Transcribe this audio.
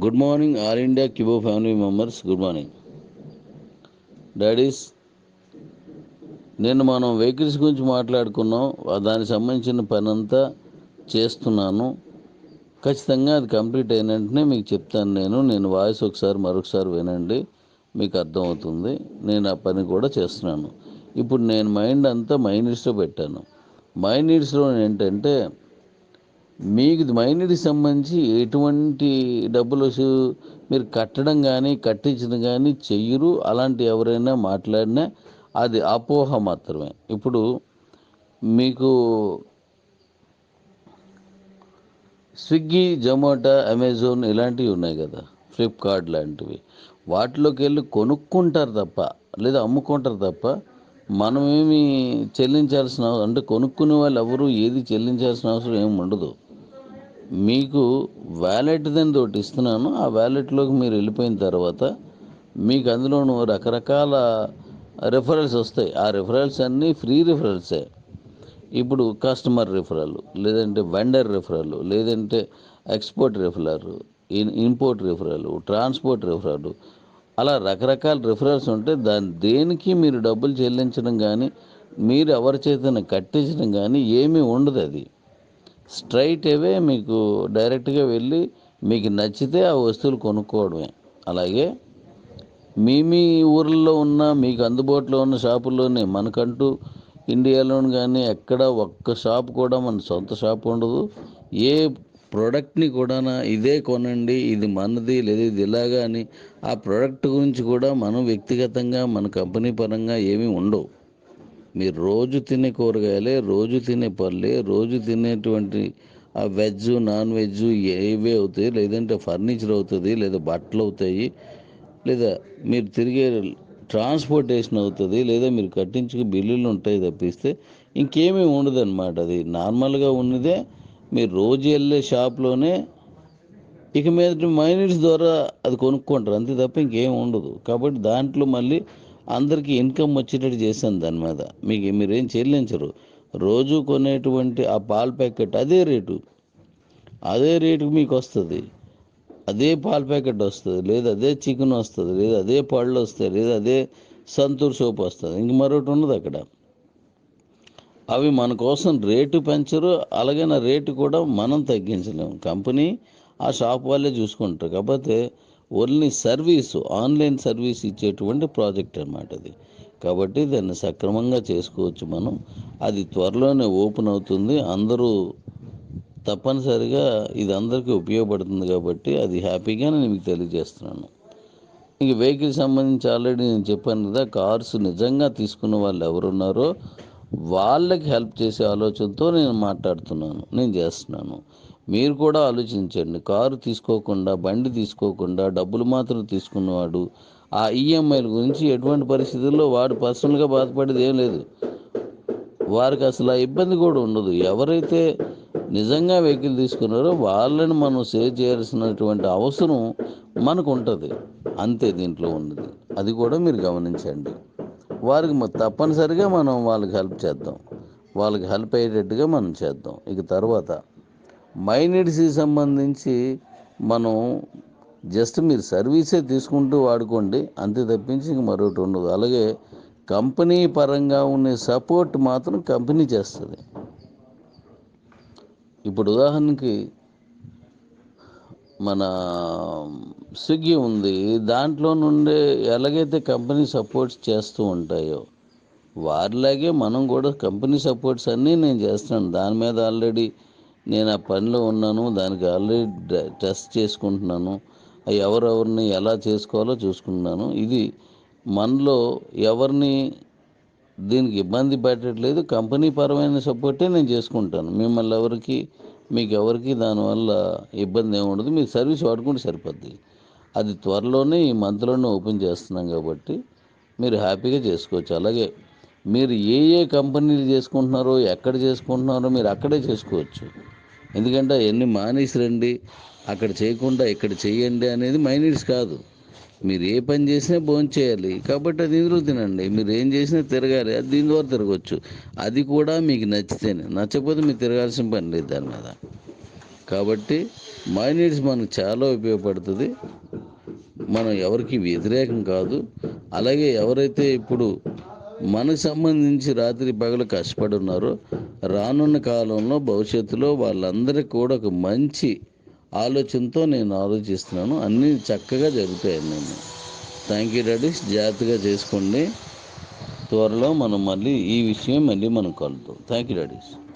Good morning all India కిబో family members. Good morning daddies. నేను మనం వెహికల్స్ గురించి మాట్లాడుకున్నాం. దానికి సంబంధించిన పని అంతా చేస్తున్నాను. ఖచ్చితంగా అది కంప్లీట్ అయిన వెంటనే మీకు చెప్తాను. నేను వాయిస్ ఒకసారి మరొకసారి వినండి, మీకు అర్థమవుతుంది. నేను ఆ పని కూడా చేస్తున్నాను. ఇప్పుడు నేను మైండ్ అంతా మైనీడ్స్లో పెట్టాను. మైనీడ్స్లో ఏంటంటే మీకు మైనీకి సంబంధించి ఎటువంటి డబ్బులు మీరు కట్టడం కానీ కట్టించడం కానీ చెయ్యరు. అలాంటి ఎవరైనా మాట్లాడినా అది అపోహ మాత్రమే. ఇప్పుడు మీకు స్విగ్గీ, జొమాటో, అమెజాన్ ఇలాంటివి ఉన్నాయి కదా, ఫ్లిప్కార్ట్ లాంటివి. వాటిలోకి వెళ్ళి కొనుక్కుంటారు తప్ప, లేదా అమ్ముకుంటారు తప్ప మనమేమి చెల్లించాల్సిన అంటే కొనుక్కునే వాళ్ళు ఎవరు ఏది చెల్లించాల్సిన అవసరం ఏమి ఉండదు. మీకు వ్యాలెట్ దాని తోటి ఇస్తున్నాను. ఆ వ్యాలెట్లోకి మీరు వెళ్ళిపోయిన తర్వాత మీకు అందులోనూ రకరకాల రిఫరల్స్ వస్తాయి. ఆ రిఫరల్స్ అన్నీ ఫ్రీ రిఫరల్సే. ఇప్పుడు కస్టమర్ రిఫరల్, లేదంటే వెండర్ రిఫరల్, లేదంటే export referral, import referral, transport referral, అలా రకరకాల రిఫరల్స్ ఉంటాయి. దేనికి మీరు డబ్బులు చెల్లించడం కానీ మీరు ఎవరి చేతన కట్టించడం కానీ ఏమీ ఉండదు. అది స్ట్రైట్ అవే మీకు డైరెక్ట్గా వెళ్ళి మీకు నచ్చితే ఆ వస్తువులు కొనుక్కోవడమే. అలాగే మీ ఊర్లో ఉన్న మీకు అందుబాటులో ఉన్న షాపుల్లోనే మనకంటూ ఇండియాలోని కానీ ఎక్కడ ఒక్క షాప్ కూడా మన సొంత షాప్ ఉండదు. ఏ ప్రోడక్ట్ని కూడా ఇదే కొనండి, ఇది మనది, లేదా ఇది ఇలాగా అని ఆ ప్రోడక్ట్ గురించి కూడా మనం వ్యక్తిగతంగా మన కంపెనీ పరంగా ఏమీ ఉండవు. మీరు రోజు తినే కూరగాయలే, రోజు తినే పళ్ళే, రోజు తినేటువంటి ఆ వెజ్, నాన్ వెజ్ ఏవే అవుతాయి, లేదంటే ఫర్నిచర్ అవుతుంది, లేదా బట్టలు అవుతాయి, లేదా మీరు తిరిగే ట్రాన్స్పోర్టేషన్ అవుతుంది, లేదా మీరు కట్టించుకు బిల్లులు ఉంటాయి తప్పిస్తే ఇంకేమీ ఉండదు అనమాట. అది నార్మల్గా ఉన్నదే. మీరు రోజు వెళ్ళే షాప్లోనే ఇక మీద మైనీస్ ద్వారా అది కొనుక్కుంటారు, అంతే తప్ప ఇంకేం ఉండదు. కాబట్టి దాంట్లో మళ్ళీ అందరికీ ఇన్కమ్ వచ్చేటట్టు చేశాను. దాని మీద మీరేం చెల్లించరు. రోజు కొనేటువంటి ఆ పాల ప్యాకెట్ అదే రేటుకి మీకు వస్తుంది. అదే పాల ప్యాకెట్ వస్తుంది, లేదా అదే చికెన్ వస్తుంది, లేదా అదే పళ్ళు వస్తాయి, లేదా అదే సంతూర్ సోప్ వస్తుంది. ఇంక మరొకటి ఉండదు అక్కడ. అవి మన కోసం రేటు పెంచరు, అలాగే నా రేటు కూడా మనం తగ్గించలేము. కంపెనీ ఆ షాప్ వాళ్ళే చూసుకుంటారు. కాకపోతే ఓన్లీ సర్వీసు, ఆన్లైన్ సర్వీస్ ఇచ్చేటువంటి ప్రాజెక్ట్ అన్నమాట అది. కాబట్టి దాన్ని సక్రమంగా చేసుకోవచ్చు మనం. అది త్వరలోనే ఓపెన్ అవుతుంది. అందరూ తప్పనిసరిగా ఇది అందరికీ ఉపయోగపడుతుంది. కాబట్టి అది హ్యాపీగా నేను మీకు తెలియజేస్తున్నాను. ఇంక వెహికల్ సంబంధించి ఆల్రెడీ నేను చెప్పాను కదా, కార్స్ నిజంగా తీసుకున్న వాళ్ళు ఎవరున్నారో వాళ్ళకి హెల్ప్ చేసే ఆలోచనతో నేను చేస్తున్నాను. మీరు కూడా ఆలోచించండి. కారు తీసుకోకుండా, బండి తీసుకోకుండా డబ్బులు మాత్రం తీసుకున్నవాడు ఆ ఈఎంఐల గురించి ఎటువంటి పరిస్థితుల్లో వాడు పర్సనల్గా బాధపడేది ఏం లేదు. వారికి అసలు ఆ ఇబ్బంది కూడా ఉండదు. ఎవరైతే నిజంగా వెహికల్ తీసుకున్నారో వాళ్ళని మనం సేవ్ చేయాల్సినటువంటి అవసరం మనకు ఉంటుంది. అంతే దీంట్లో ఉన్నది. అది కూడా మీరు గమనించండి. వారికి తప్పనిసరిగా మనం వాళ్ళకి హెల్ప్ చేద్దాం. వాళ్ళకి హెల్ప్ అయ్యేటట్టుగా మనం చేద్దాం. ఇక తర్వాత మైనీడ్స్కి సంబంధించి మనం జస్ట్ మీరు సర్వీసే తీసుకుంటూ వాడుకోండి, అంతే తప్పించి ఇంక మరొకటి ఉండదు. అలాగే కంపెనీ పరంగా ఉండే సపోర్ట్ మాత్రం కంపెనీ చేస్తుంది. ఇప్పుడు ఉదాహరణకి మన స్విగ్గీ ఉంది. దాంట్లో నుండే ఎలాగైతే కంపెనీ సపోర్ట్స్ చేస్తూ ఉంటాయో వారిలాగే మనం కూడా కంపెనీ సపోర్ట్స్ అన్నీ నేను చేస్తున్నాను. దాని మీద ఆల్రెడీ నేను ఆ పనిలో ఉన్నాను. దానికి ఆల్రెడీ టెస్ట్ చేసుకుంటున్నాను. ఎవరెవరిని ఎలా చేసుకోవాలో చూసుకుంటున్నాను. ఇది మనలో ఎవరిని దీనికి ఇబ్బంది పెట్టట్లేదు. కంపెనీ పరమైన సపోర్టే నేను చేసుకుంటాను. మీకు ఎవరికి దానివల్ల ఇబ్బంది ఏమి ఉండదు. మీరు సర్వీస్ వాడుకుంటే సరిపోద్ది. అది త్వరలోనే ఈ మంత్లోనే ఓపెన్ చేస్తున్నాం కాబట్టి మీరు హ్యాపీగా చేసుకోవచ్చు. అలాగే మీరు ఏ కంపెనీలు చేసుకుంటున్నారో, ఎక్కడ చేసుకుంటున్నారో మీరు అక్కడే చేసుకోవచ్చు. ఎందుకంటే అవన్నీ మానేసి రండి, అక్కడ చేయకుండా ఇక్కడ చేయండి అనేది మైనీడ్స్ కాదు. మీరు ఏ పని చేసినా భోంచేయాలి, కాబట్టి అది ఇందులో తినండి. మీరు ఏం చేసినా తిరగాలి, అది దీని ద్వారా తిరగవచ్చు. అది కూడా మీకు నచ్చితేనే. నచ్చకపోతే మీరు తిరగాల్సిన పని లేదు దాని మీద. కాబట్టి మై నీడ్స్ మనకు చాలా ఉపయోగపడుతుంది. మనం ఎవరికి వ్యతిరేకం కాదు. అలాగే ఎవరైతే ఇప్పుడు మనకు సంబంధించి రాత్రి పగలు కష్టపడి ఉన్నారో రానున్న కాలంలో భవిష్యత్తులో వాళ్ళందరికీ కూడా ఒక మంచి ఆలోచనతో నేను ఆలోచిస్తున్నాను. అన్నీ చక్కగా జరుగుతాయండి. నేను థ్యాంక్ యూ డాడీస్. జాగ్రత్తగా చేసుకోండి. త్వరలో మనం మళ్ళీ ఈ విషయం మళ్ళీ మనం కలుద్దాం. Thank you daddy's.